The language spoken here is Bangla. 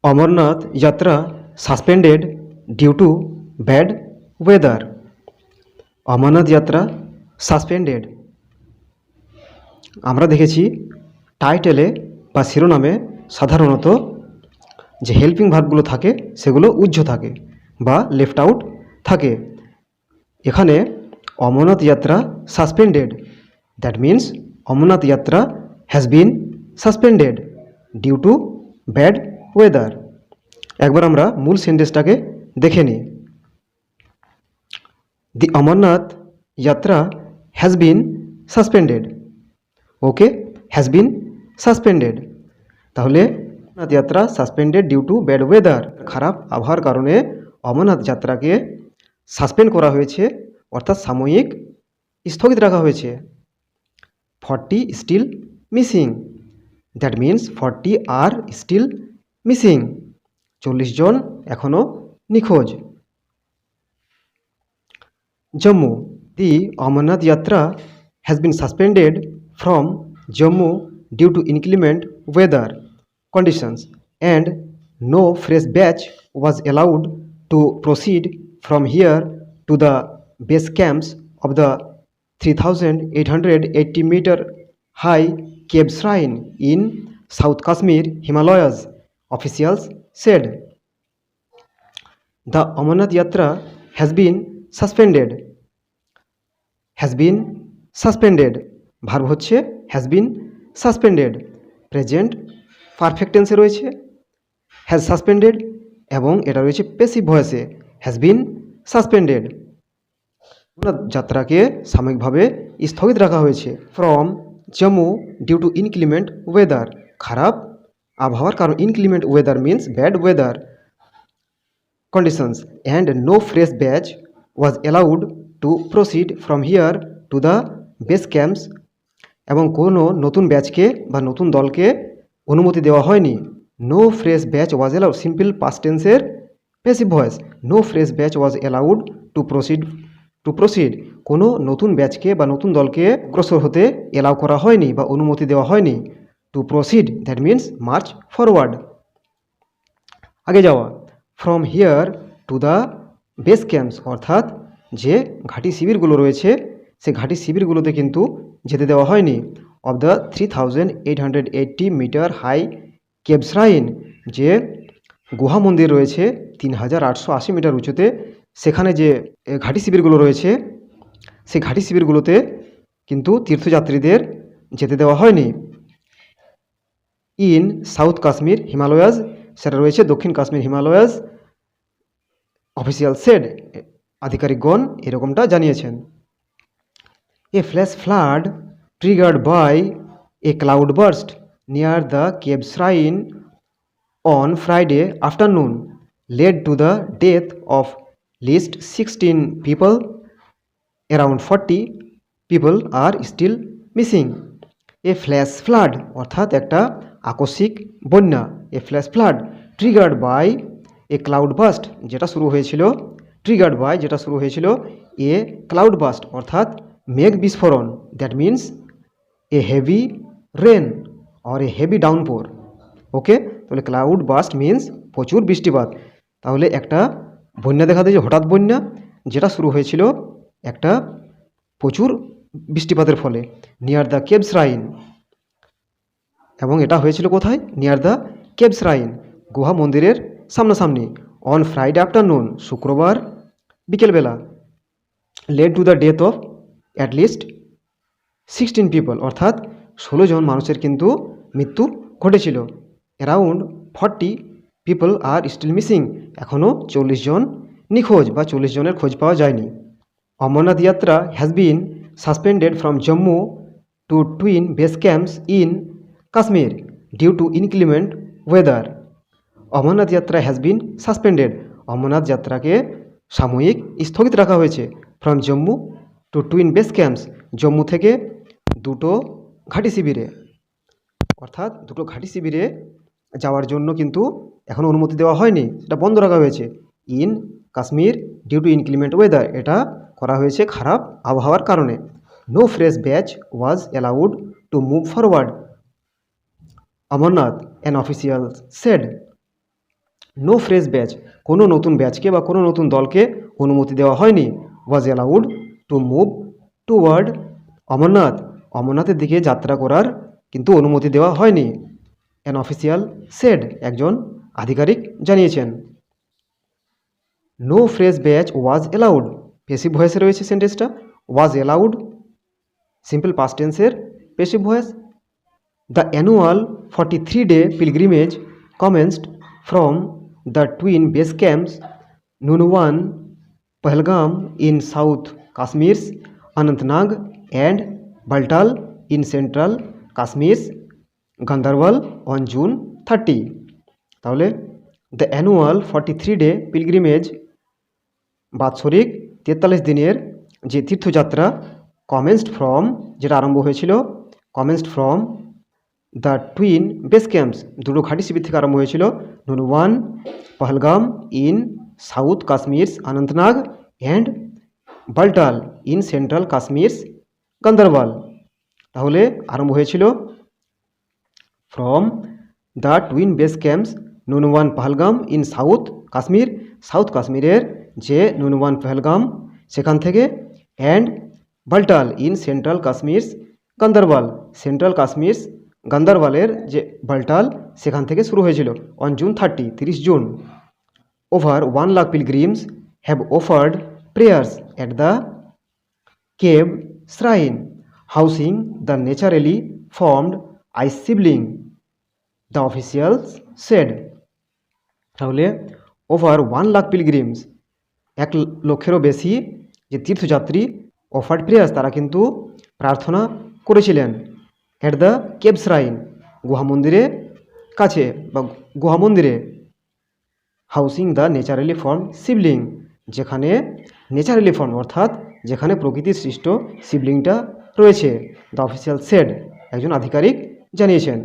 Amarnath Yatra suspended due to bad weather. Amarnath Yatra suspended. আমরা দেখেছি টাইটেলে বা শিরোনামে সাধারণত যে হেল্পিং ভার্বগুলো থাকে সেগুলো উহ্য থাকে বা লেফট আউট থাকে। এখানে Amarnath Yatra suspended, that means Amarnath Yatra has been suspended due to bad weather. একবার আমরা মূল সেন্টেন্সটাকে দেখে নিই। The Amarnath Yatra has been suspended. Okay, has been suspended. তাহলে Amarnath Yatra suspended due to bad weather, খারাপ আবহাওয়ার কারণে অমরনাথ যাত্রাকে সাসপেন্ড করা হয়েছে, অর্থাৎ সাময়িক স্থগিত রাখা হয়েছে। 40 still missing, that means 40 are still missing, 40 জন এখনও নিখোঁজ। Jammu, the Amarnath Yatra has been suspended from Jammu due to inclement weather conditions and no fresh batch was allowed to proceed from here to the base camps of the 3,880-meter high cave shrine in South Kashmir Himalayas, officials said. The Amarnath Yatra has been suspended. Has been suspended. Verb হচ্ছে has been suspended, present perfect টেন্সে রয়েছে হ্যাজ সাসপেন্ডেড এবং এটা রয়েছে প্যাসিভ ভয়েসে হ্যাজ বিন সাসপেন্ডেড। যাত্রাকে সাময়িকভাবে স্থগিত রাখা হয়েছে from Jammu due to inclement weather, খারাপ আবহাওয়ার কারণ। Inclement weather means bad weather conditions and no fresh batch was allowed to proceed from here to the base camps, এবং কোনো নতুন ব্যাচকে বা নতুন দলকে অনুমতি দেওয়া হয়নি। No fresh batch was allowed, simple past টেন্সের passive voice. No fresh batch was allowed to proceed, কোনো নতুন ব্যাচকে বা নতুন দলকে অগ্রসর হতে অ্যালাউ করা হয়নি বা অনুমতি দেওয়া হয়নি। Two proceed that means March forward, আগে যাওয়া। From here to the base camps, অর্থাৎ যে ঘাঁটি শিবিরগুলো রয়েছে সে ঘাঁটি শিবিরগুলোতে কিন্তু যেতে দেওয়া হয়নি। Of the 3,880 metre high cave shrine, যে গুহা মন্দির রয়েছে 3,880 মিটার উঁচুতে, সেখানে যে ঘাঁটি শিবিরগুলো রয়েছে সেই ঘাঁটি শিবিরগুলোতে কিন্তু তীর্থযাত্রীদের যেতে দেওয়া হয়নি। ইন সাউথ কাশ্মীর হিমালয়াজ, সেটা রয়েছে দক্ষিণ কাশ্মীর হিমালয়াজ, অফিসিয়াল সেড, আধিকারিকগণ এরকমটা জানিয়েছেন। A flash flood triggered by a cloudburst near the cave shrine on Friday afternoon led to the death of least 16 people. Around 40 people are still missing. A flash flood অর্থাৎ একটা আকস্মিক বন্যা। A flash flood triggered by a cloudburst, যেটা শুরু হয়েছিল triggered by, যেটা শুরু হয়েছিল a cloudburst অর্থাৎ মেঘ বিস্ফোরণ, that means a heavy rain or a heavy downpour. Okay, তাহলে ক্লাউড বাস্ট মিন্স প্রচুর বৃষ্টিপাত। তাহলে একটা বন্যা দেখা দিয়েছে, হঠাৎ বন্যা, যেটা শুরু হয়েছিল একটা প্রচুর বৃষ্টিপাতের ফলে। নিয়ার দ্য কেভ শ্রাইন, এবং এটা হয়েছিল কোথায়? নিয়ার দ্য কেভ শ্রাইন, গুহা মন্দিরের সামনাসামনি। অন ফ্রাইডে আফটারনুন, শুক্রবার বিকেলবেলা। Led to the death of at least 16 people, অর্থাৎ 16 জন মানুষের কিন্তু মৃত্যু ঘটেছিল। Around 40 people are still missing, এখনও 40 জন নিখোঁজ বা 40 জনের খোঁজ পাওয়া যায়নি। Amarnath Yatra has been suspended from Jammu to twin base camps in Kashmir due to inclement weather. Amarnath Yatra has been suspended, Amarnath যাত্রাকে সাময়িক স্থগিত রাখা হয়েছে। From Jammu to twin base camps, Jammu থেকে দুটো ঘাঁটি শিবিরে, অর্থাৎ দুটো ঘাঁটি শিবিরে যাওয়ার জন্য কিন্তু এখনও অনুমতি দেওয়া হয়নি, সেটা বন্ধ রাখা হয়েছে। In Kashmir due to inclement weather, এটা করা হয়েছে খারাপ আবহাওয়ার কারণে। No fresh batch was allowed to move forward, Amarnath an official said. The Amarnath Yatra has been suspended from Jammu to twin base camps in Kashmir due to inclement weather. Amarnath Yatra has been suspended. Officials said. No fresh batch, কোনো নতুন ব্যাচকে বা কোনো নতুন দলকে অনুমতি দেওয়া হয়নি। Was allowed to move toward Amarnath, অমরনাথের দিকে যাত্রা করার কিন্তু অনুমতি দেওয়া হয়নি। অ্যান অফিসিয়াল সেড, একজন আধিকারিক জানিয়েছেন। No fresh batch was allowed, passive ভয়েসে রয়েছে সেন্টেন্সটা। ওয়াজ অ্যালাউড সিম্পল পাস্ট টেন্সের passive voice. The annual 43-day pilgrimage commenced from the twin base camps Nunwan, Pahalgam in South Kashmir's Anantnag and Baltal in Central Kashmir's Gandharwal on June 30। তাহলে দ্য অ্যানুয়াল 43-day pilgrimage, বাৎসরিক 43 দিনের যে তীর্থযাত্রা, কমেন্সড ফ্রম, যেটা আরম্ভ হয়েছিল, commenced from the twin base camps, দুটো ঘাঁটি শিবির থেকে আরম্ভ হয়েছিল। Nunwan Pahalgam in south Kashmir's Anantnag and Baltal in central Kashmir's Ganderbal. তাহলে আরম্ভ হয়েছিল from the twin base camps Nunwan Pahalgam in south Kashmir, south কাশ্মীরের যে নুনওয়ান পহলগাম সেখান থেকে, and Baltal in central Kashmir's Ganderbal, central Kashmir's গান্দারবালের যে বাল্টাল সেখান থেকে শুরু হয়েছিল। On June 30 June. Over 1 lakh Pilgrim's have offered prayers at the cave shrine housing the naturally formed ice Shivling, the officials said. তাহলে ওভার 1 লাখ পিলগ্রিমস, 1 লক্ষেরও বেশি যে তীর্থযাত্রী, অফার্ড প্রেয়ার্স, তারা কিন্তু প্রার্থনা করেছিলেন, অ্যাট দ্য কেভ শ্রাইন, গুহা মন্দিরে কাছে বা গুহা মন্দিরে, housing the naturally form Shivling, যেখানে ন্যাচারালি ফর্ম অর্থাৎ যেখানে প্রকৃতির সৃষ্ট শিবলিংটা রয়েছে। দ্য অফিসিয়াল সেড, একজন আধিকারিক জানিয়েছেন।